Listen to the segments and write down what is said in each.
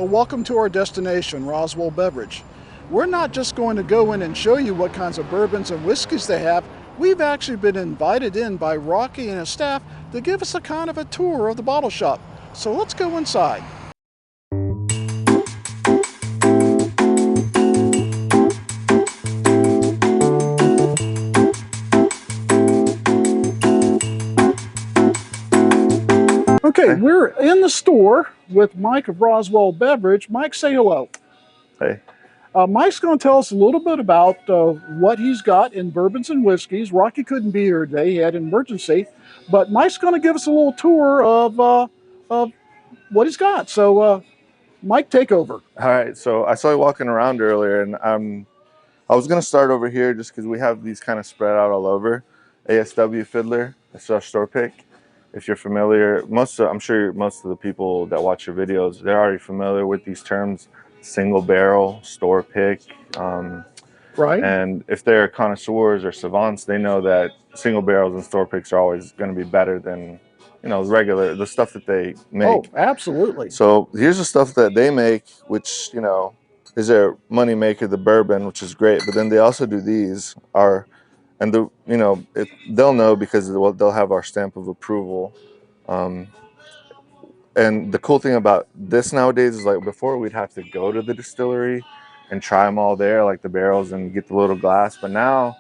Well, welcome to our destination, Roswell Beverage. We're not just going to go in and show you what kinds of bourbons and whiskeys they have. We've actually been invited in by Rocky and his staff to give us a kind of a tour of the bottle shop. So let's go inside. Okay, Hey. we're in the store with Mike of Roswell Beverage. Mike, say hello. Hey. Mike's going to tell us a little bit about what he's got in bourbons and whiskeys. Rocky couldn't be here today; he had an emergency, but Mike's going to give us a little tour of what he's got. So, Mike, take over. All right. So I saw you walking around earlier, and I was gonna start over here just because we have these kind of spread out all over. ASW Fiddler. It's our store pick. If you're familiar, I'm sure most of the people that watch your videos, they're already familiar with these terms: single barrel, store pick. Right? And if they're connoisseurs or savants, they know that single barrels and store picks are always going to be better than, the stuff that they Oh, make. absolutely. So here's the stuff that they make, which, is their money maker, the bourbon, which is great. But then they also do these and they'll know because they'll have our stamp of approval. Um, and the cool thing about this nowadays is, like, before we'd have to go to the distillery and try them all there, like the barrels, and get the little glass. But now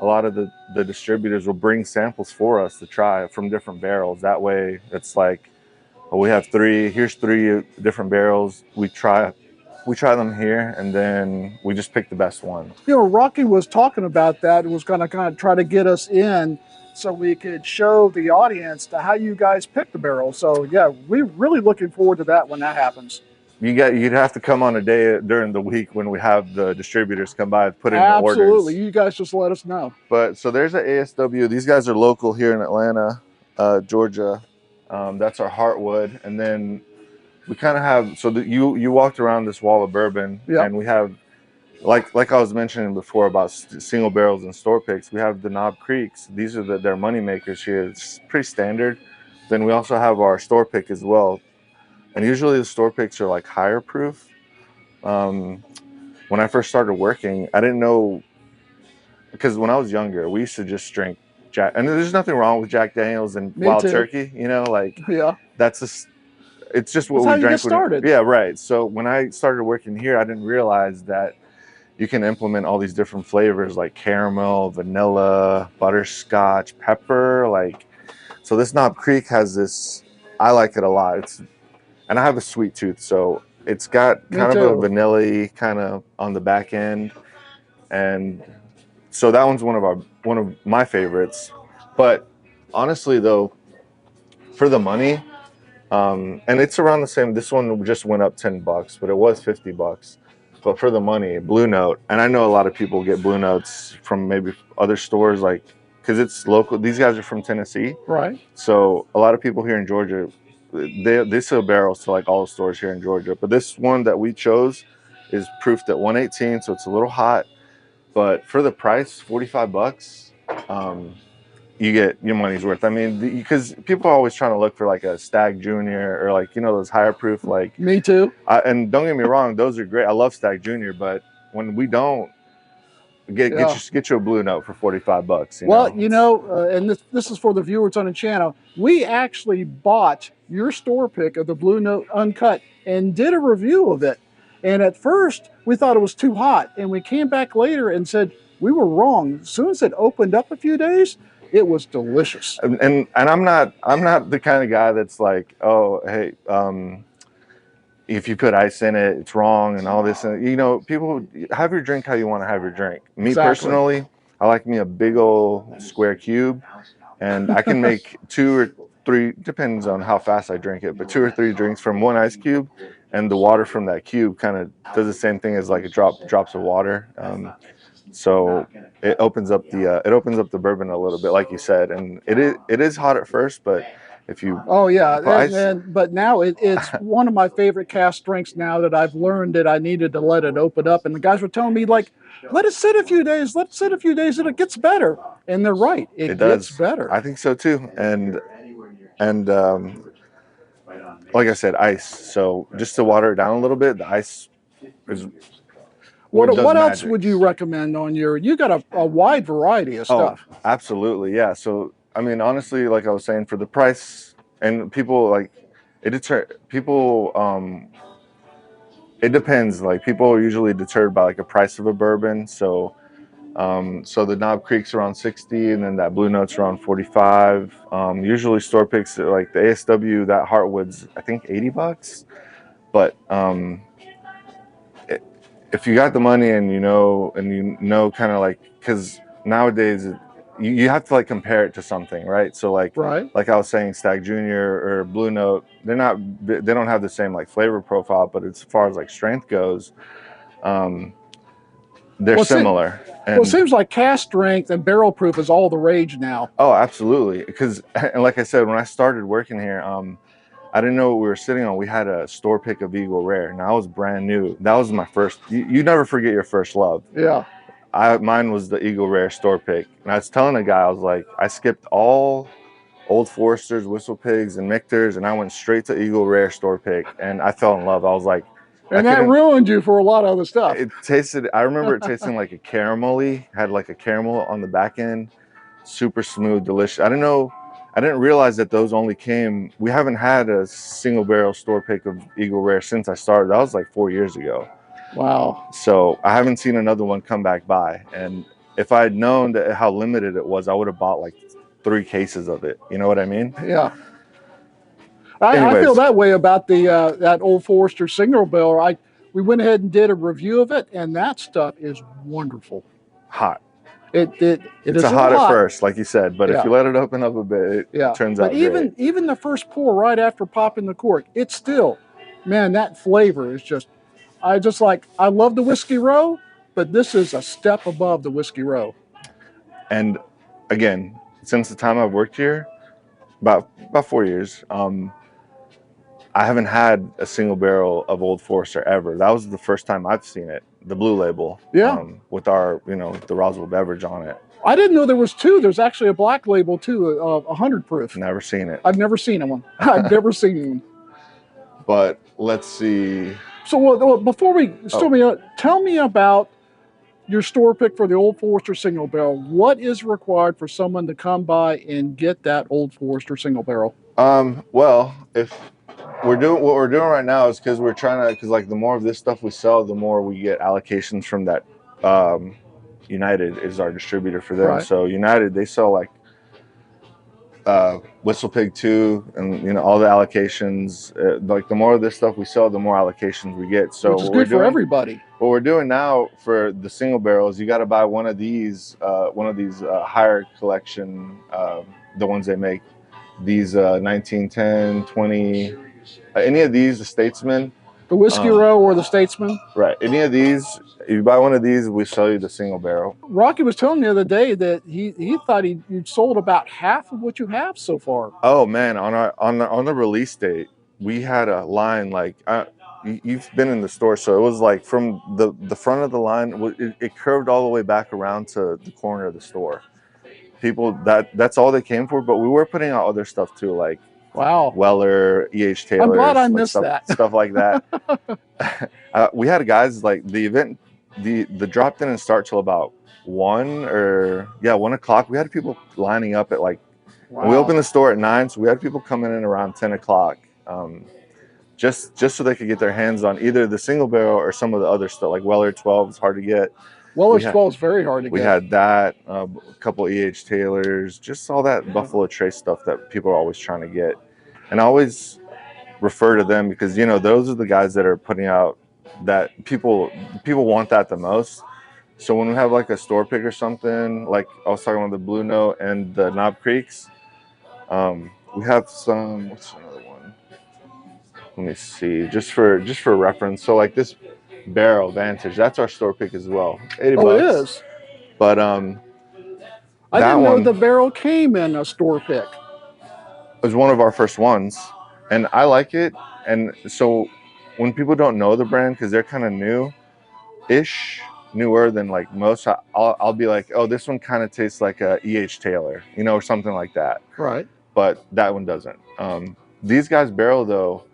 a lot of the distributors will bring samples for us to try from different barrels. That way it's like, well, here's three different barrels. We try them here, and then we just pick the best one. Rocky was talking about that and was going to kind of try to get us in so we could show the audience to how you guys pick the barrel. So, yeah, we're really looking forward to that when that happens. You'd have to come on a day during the week when we have the distributors come by and put in the Absolutely. orders. You guys just let us know. But so there's an ASW. These guys are local here in Atlanta, Georgia. That's our Heartwood, and then we kind of have, so that you walked around this wall of bourbon, Yep. and we have, like I was mentioning before about single barrels and store picks. We have the Knob Creeks. These are their money makers here. It's pretty standard. Then we also have our store pick as well, and usually the store picks are like higher proof. When I first started working, I didn't know, because when I was younger, we used to just drink Jack, and there's nothing wrong with Jack Daniels and Me Wild too. Turkey. Yeah. It's just what That's we how you drank. get started. Yeah, right. So when I started working here, I didn't realize that you can implement all these different flavors like caramel, vanilla, butterscotch, pepper. So this Knob Creek has this. I like it a lot. And I have a sweet tooth, so it's got kind of a vanilla kind of on the back end, and so that one's one of my favorites. But honestly, though, for the money. And it's around the same. This one just went up $10, but it was $50. But for the money, Blue Note, and I know a lot of people get Blue Notes from maybe other stores, like, because it's local. These guys are from Tennessee, right? So a lot of people here in Georgia, they sell barrels to like all the stores here in Georgia. But this one that we chose is proofed at 118, so it's a little hot. But for the price, $45. You get your money's worth. I mean, because people are always trying to look for like a Stag Junior or like, those higher proof, like. Me too. And don't get me wrong, those are great. I love Stag Junior, but when we don't get you a Blue Note for $45. And this is for the viewers on the channel. We actually bought your store pick of the Blue Note Uncut and did a review of it. And at first we thought it was too hot, and we came back later and said we were wrong. As soon as it opened up a few days, it was delicious. And I'm not the kind of guy that's like, oh, hey, if you put ice in it, it's wrong and all this. And, people have your drink how you want to have your drink. Me personally, I like me a big old square cube, and I can make 2 or 3, depends on how fast I drink it, but 2 or 3 drinks from one ice cube, and the water from that cube kind of does the same thing as like drops of water. So it opens up the bourbon a little bit, like you said, and it is hot at first, but if you but now it's one of my favorite cast drinks now that I've learned that I needed to let it open up, and the guys were telling me, like, let it sit a few days, and it gets better, and they're right, it gets better. I think so too, and like I said, ice. So just to water it down a little bit, the ice is what does What else magic. would you recommend on your? You got a wide variety of Oh, stuff. absolutely, yeah. So I mean, honestly, like I was saying, for the price, and people like it deter people. It depends. Like people are usually deterred by like the price of a bourbon. So so the Knob Creek's around 60, and then that Blue Note's around 45. Usually store picks like the ASW, that Heartwood's I think $80. But if you got the money and you know kind of like, because nowadays you have to like compare it to something, right? So Right. like I was saying, Stag Junior or Blue Note, they don't have the same like flavor profile, but as far as like strength goes, um, they're Well, see, similar. well, it And seems like cast strength and barrel proof is all the rage now. oh, absolutely, because and like I said, when I started working here, I didn't know what we were sitting on. We had a store pick of Eagle Rare, and I was brand new. That was my first. You never forget your first love. Yeah. Mine was the Eagle Rare store pick, and I was telling a guy, I was like, I skipped all Old Foresters, Whistle Pigs, and Michters, and I went straight to Eagle Rare store pick, and I fell in love. I was like, I And that couldn't. ruined you for a lot of other stuff. It tasted. I remember it tasting like a caramelly. Had like a caramel on the back end, super smooth, delicious. I didn't know. I didn't realize that those only came. We haven't had a single barrel store pick of Eagle Rare since I started. That was like 4 years ago. Wow. So I haven't seen another one come back by. And if I had known that how limited it was, I would have bought like 3 cases of it. You know what I mean? Yeah. I feel Anyways, that way about the that Old Forester single barrel. We went ahead and did a review of it, and that stuff is wonderful. hot. It It's is a a little hot at hot. first, like you said, but if Yeah. you let it open up a bit, it Yeah, turns but out great. even the first pour right after popping the cork, it's still, man, that flavor is just. I love the Whiskey Row, but this is a step above the Whiskey Row. And again, since the time I've worked here, about 4 years, I haven't had a single barrel of Old Forester ever. That was the first time I've seen it, the blue label, Yeah, with our, the Roswell Beverage on it. I didn't know there was two. There's actually a black label too, 100 proof. Never seen it. I've never seen one. I've never seen one. But let's see. So before we tell me about your store pick for the Old Forester single barrel. What is required for someone to come by and get that Old Forester single barrel? Well, if we're doing what we're doing right now is because we're trying to, because like the more of this stuff we sell, the more we get allocations from that. United is our distributor for them. Right. So United, they sell like Whistle Pig 2 and all the allocations. Like the more of this stuff we sell, the more allocations we get. So which is good for everybody. What we're doing now for the single barrels, you got to buy one of these higher collection, the ones they make, these 1910, 20, any of these, the Statesman. The Whiskey Row or the Statesman? Right. Any of these, if you buy one of these, we sell you the single barrel. Rocky was telling me the other day that he thought you'd sold about half of what you have so far. Oh man, on the release date, we had a line like you've been in the store, so it was like from the front of the line, it curved all the way back around to the corner of the store. People that's all they came for, but we were putting out other stuff too, like wow, Weller, E.H. Taylor. I'm glad I missed stuff like that. We had guys like the event, the drop didn't start till about 1 o'clock. We had people lining up at like. Wow. We opened the store at 9, so we had people coming in around 10 o'clock, just so they could get their hands on either the single barrel or some of the other stuff, like Weller 12 is hard to get. Weller's 12 is very hard to get. We had that, a couple E.H. Taylors, just all that Buffalo Trace stuff that people are always trying to get. And I always refer to them because, those are the guys that are putting out that people want that the most. So when we have like a store pick or something, like I was talking about the Blue Note and the Knob Creeks, we have some. What's another one? Let me see, just for reference. So like this Barrel Vantage, that's our store pick as well. $80. Oh, it is. But I didn't know the barrel came in a store pick. It was one of our first ones, and I like it. And so when people don't know the brand because they're kind of new-ish. Newer than like most, I'll be like, oh, this one kind of tastes like a E.H. Taylor, or something like that. Right. But that one doesn't. These guys barrel though,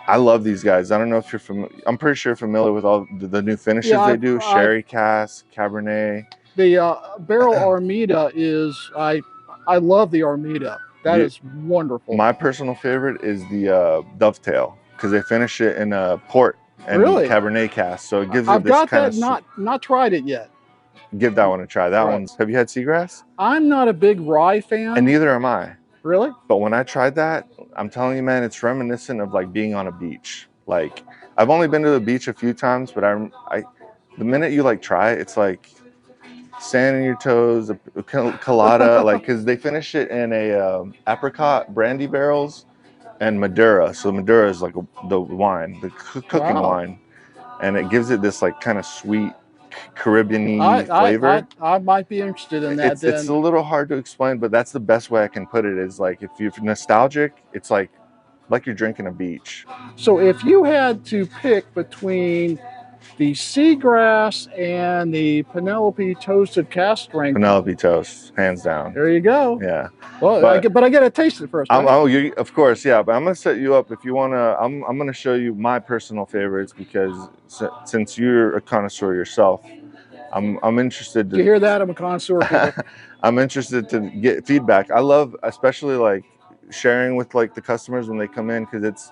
I love these guys. I don't know if you're familiar. I'm pretty sure you're familiar with all the new finishes Yeah, they do. Sherry cask, Cabernet. the barrel Armida is I love the Armida. That You, is wonderful. my personal favorite is the Dovetail because they finish it in a port and Really, Cabernet cask, so it gives it I've this got kind that. of. Not tried it yet. Give that one a try. That Right. one's. Have you had Seagrass? I'm not a big rye fan. And neither am I. Really? But when I tried that, I'm telling you, man, it's reminiscent of like being on a beach. Like I've only been to the beach a few times, but the minute you like try it, it's like sand in your toes, a colada, like because they finish it in a apricot brandy barrels and Madura. So Madura is like the wine, the cooking wine, and it gives it this like kind of sweet Caribbean-y flavor. I might be interested in that. It's a little hard to explain, but that's the best way I can put it. Is like if you're nostalgic, it's like you're drinking a beach. So if you had to pick between the Seagrass and the Penelope Toasted Cask Strength, Penelope Toast, hands down. There you go. Yeah. Well, but I got to taste it first. Right? Oh, you of course, yeah. But I'm gonna set you up if you wanna. I'm gonna show you my personal favorites because since you're a connoisseur yourself, I'm interested. Did you hear that? I'm a connoisseur. I'm interested to get feedback. I love, especially like sharing with like the customers when they come in because it's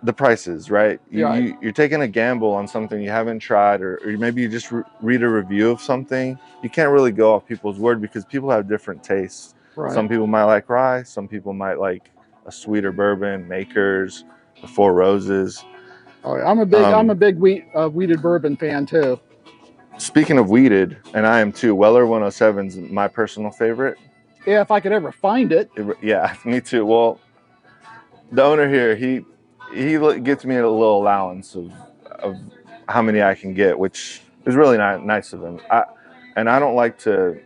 the prices, right? You're taking a gamble on something you haven't tried, or maybe you just read a review of something. You can't really go off people's word because people have different tastes. Right. Some people might like rye, some people might like a sweeter bourbon, Makers, the Four Roses. Oh, I'm a big wheated bourbon fan too. Speaking of wheated, and I am too, Weller 107's my personal favorite. Yeah, if I could ever find it. Yeah, me too. Well, the owner here, he gets me a little allowance of how many I can get, which is really nice of him. I don't like to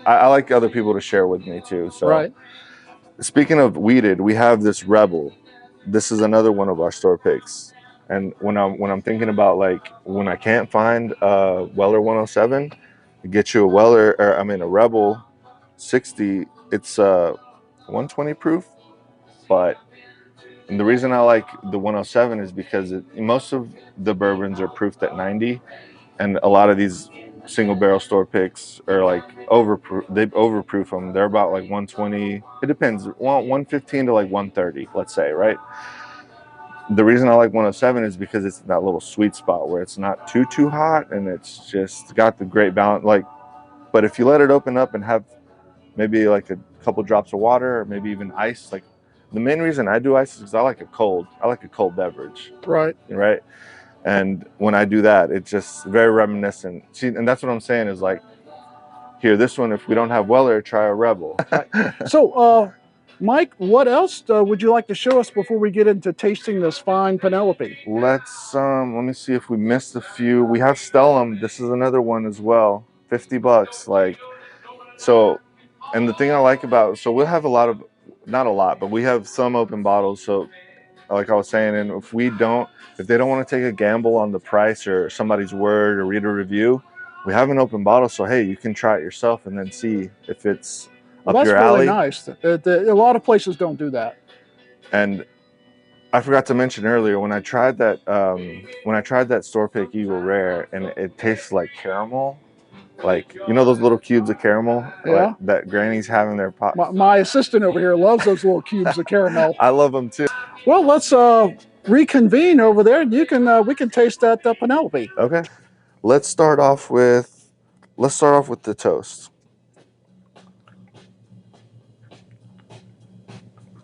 I like other people to share with me too. So, right. Speaking of wheated, we have this Rebel. This is another one of our store picks. And when I'm thinking about like when I can't find Weller 107, get you a Rebel 60. It's 120 proof, but the reason I like the 107 is because most of the bourbons are proofed at 90, and a lot of these single barrel store picks are like they overproof them. They're about like 120. It depends, 115 to like 130, let's say, right? The reason I like 107 is because it's that little sweet spot where it's not too hot and it's just got the great balance. But if you let it open up and have maybe like a couple drops of water or maybe even ice, like the main reason I do ice is because I like a cold beverage. Right. Right. And when I do that, it's just very reminiscent. See, and that's what I'm saying is like, here, this one, if we don't have Weller, try a Rebel. So, Mike, what else would you like to show us before we get into tasting this fine Penelope? Let me see if we missed a few. We have Stellum. This is another one as well. $50. Like, so, and the thing I like about, so we'll have not a lot, but we have some open bottles. So like I was saying, and if they don't want to take a gamble on the price or somebody's word or read a review, we have an open bottle. So, hey, you can try it yourself and then see if it's up your alley. That's really nice. A lot of places don't do that. And I forgot to mention earlier, when I tried that store pick Eagle Rare, and it tastes like caramel. Like, you know those little cubes of caramel that grannies have in their pot? My assistant over here loves those little cubes of caramel. I love them too. Well, let's reconvene over there. We can taste that Penelope. Okay. Let's start off with the toast.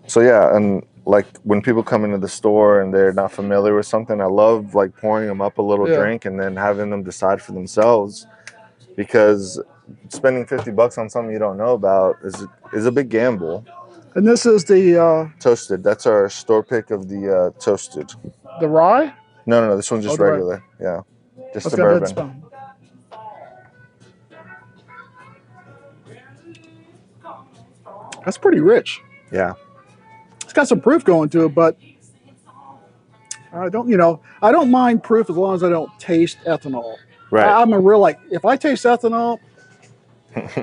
So yeah, and like when people come into the store and they're not familiar with something, I love like pouring them up a little drink and then having them decide for themselves. Because spending $50 on something you don't know about is a big gamble. And this is the toasted. That's our store pick of the toasted. The rye? No. This one's just regular. Yeah, just the bourbon. That's pretty rich. Yeah, it's got some proof going to it, but I don't mind proof as long as I don't taste ethanol. Right. I'm a real if I taste ethanol,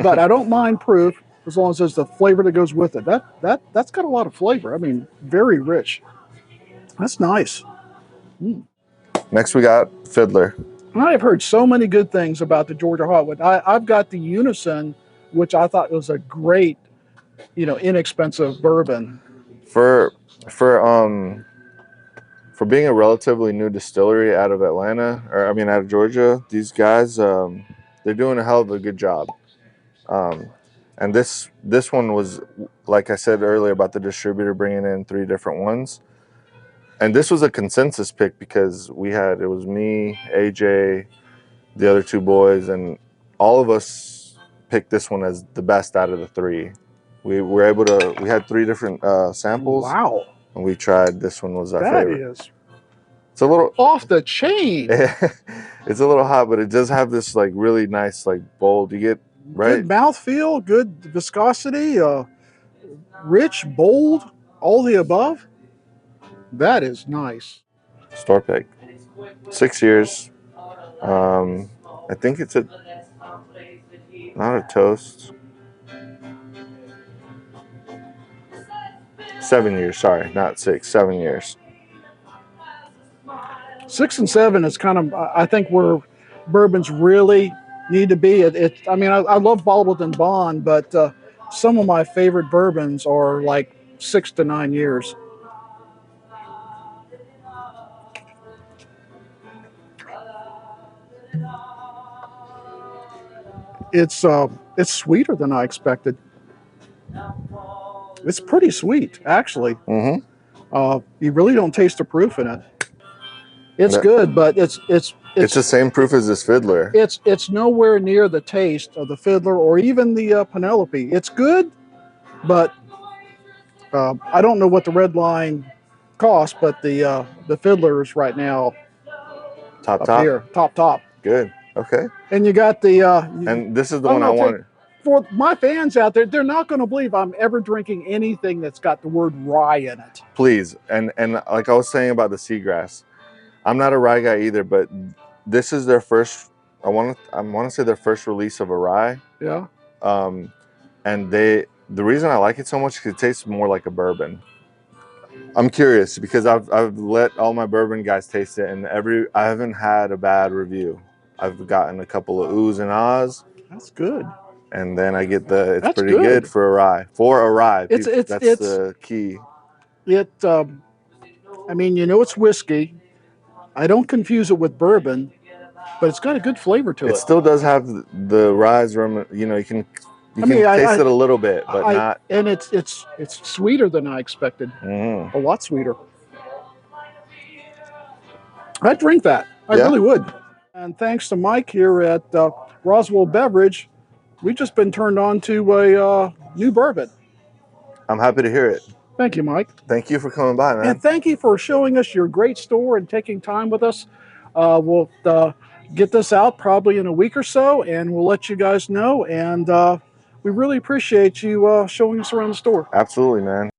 but I don't mind proof. as long as there's the flavor that goes with it. That's got a lot of flavor. I mean, very rich. That's nice. Next, we got Fiddler. I've heard so many good things about the Georgia Hardwood. I've got the Unison, which I thought was a great, inexpensive bourbon. For for for being a relatively new distillery out of Atlanta, or I mean out of Georgia, these guys they're doing a hell of a good job. And this one was, like I said earlier about the distributor bringing in 3 different ones. And this was a consensus pick because it was me, AJ, the other 2 boys, and all of us picked this one as the best out of the 3. We had 3 different samples. Wow. And we tried, this one was our favorite. That is It's a little off the chain. It's a little hot, but it does have this like really nice, like bold, you get right. Good mouthfeel, good viscosity, rich, bold, all the above. That is nice. Store pick. 6 years. I think it's not a toast. 7 years, sorry, not 6, 7 years. 6 and 7 is kind of, I think, where bourbons really need to be. I mean, I love bottled and bond, but some of my favorite bourbons are like 6 to 9 years. It's sweeter than I expected. It's pretty sweet, actually. Mm-hmm. You really don't taste the proof in it. It's good, but it's the same proof as this Fiddler. It's nowhere near the taste of the Fiddler or even the Penelope. It's good, but I don't know what the red line costs, but the Fiddler is right now top here, top. Good. Okay. And you got the and this is the one I wanted. For my fans out there, they're not going to believe I'm ever drinking anything that's got the word rye in it. Please, and like I was saying about the Seagrass, I'm not a rye guy either, but this is their first. I want to say their first release of a rye. Yeah. And the reason I like it so much is it tastes more like a bourbon. I'm curious because I've let all my bourbon guys taste it, and I haven't had a bad review. I've gotten a couple of oohs and ahs. That's good. And then I get it's pretty good for a rye. For a rye, that's the key. I mean, it's whiskey. I don't confuse it with bourbon, but it's got a good flavor to it. It still does have the rye's rum. You can taste it a little bit, but not. And it's sweeter than I expected. Mm-hmm. A lot sweeter. I'd drink that. I really would. And thanks to Mike here at Roswell Beverage, we've just been turned on to a new bourbon. I'm happy to hear it. Thank you, Mike. Thank you for coming by, man. And thank you for showing us your great store and taking time with us. We'll get this out probably in a week or so, and we'll let you guys know. And we really appreciate you showing us around the store. Absolutely, man.